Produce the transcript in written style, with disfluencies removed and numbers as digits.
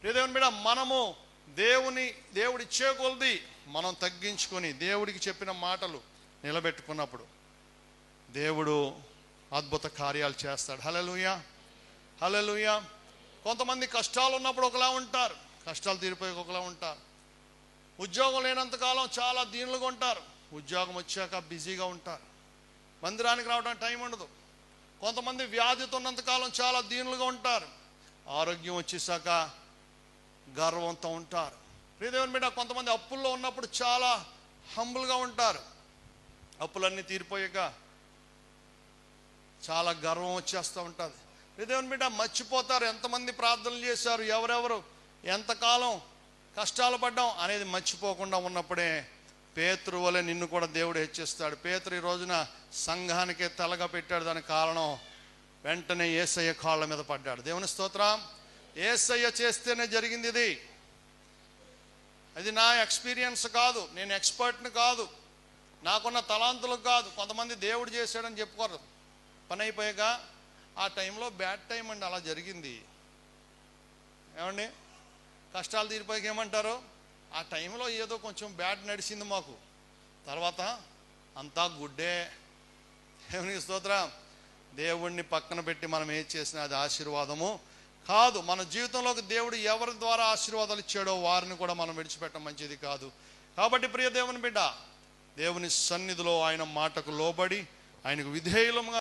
దేవుని బిడ్డ, మనము దేవుడు ఇచ్చే కొలది మనం తగ్గించుకొని దేవుడికి చెప్పిన మాటలు నిలబెట్టుకున్నప్పుడు దేవుడు అద్భుత కార్యాలు చేస్తాడు. హల్లెలూయా, హల్లెలూయా. కొంతమంది కష్టాలు ఉన్నప్పుడు ఒకలా ఉంటారు, కష్టాలు తీరిపోయి ఒకలా ఉంటారు. ఉద్యోగం లేనంతకాలం చాలా దీనులుగా ఉంటారు, ఉద్యోగం వచ్చాక బిజీగా ఉంటారు, మందిరానికి రావడానికి టైం ఉండదు. కొంతమంది వ్యాధితో ఉన్నంతకాలం చాలా దీనులుగా ఉంటారు, ఆరోగ్యం వచ్చేసాక గర్వంతో ఉంటారు. దేవుని బిడ్డ, కొంతమంది అప్పుల్లో ఉన్నప్పుడు చాలా హంబుల్గా ఉంటారు, అప్పులన్నీ తీరిపోయాక చాలా గర్వం వచ్చేస్తూ ఉంటుంది. దేవుని బిడ్డ, మర్చిపోతారు ఎంతమంది ప్రార్థనలు చేశారు, ఎవరెవరు ఎంతకాలం కష్టాలు పడ్డాం అనేది మర్చిపోకుండా ఉన్నప్పుడే పేతురు వలె నిన్ను కూడా దేవుడు హెచ్చిస్తాడు. పేతురు ఈ రోజున సంఘానికే తలగా పెట్టాడు. దానికి కారణం వెంటనే యేసయ్య కాళ్ళ మీద పడ్డాడు. దేవుని స్తోత్రం. యేసయ్య చేస్తేనే జరిగింది ఇది. అది నా ఎక్స్పీరియన్స్ కాదు, నేను ఎక్స్పర్ట్ని కాదు, నాకున్న తలాంతులకు కాదు. కొంతమంది దేవుడు చేశాడని చెప్పుకోరు. పని అయిపోయాక ఆ టైంలో బ్యాడ్ టైం అండి, అలా జరిగింది. ఏమండి, కష్టాలు తీరిపోయాక ఏమంటారు, ఆ టైంలో ఏదో కొంచెం బ్యాడ్ నడిచింది మాకు, తర్వాత అంతా గుడ్డే. దేవునికి స్తోత్రం. దేవుణ్ణి పక్కన పెట్టి మనం ఏం చేసినా అది ఆశీర్వాదము కాదు. మన జీవితంలోకి దేవుడు ఎవరి ద్వారా ఆశీర్వాదాలు ఇచ్చాడో వారిని కూడా మనం విడిచిపెట్టడం మంచిది కాదు. కాబట్టి ప్రియ దేవుని బిడ్డ, దేవుని సన్నిధిలో ఆయన మాటకు లోబడి ఆయనకు విధేయులంగా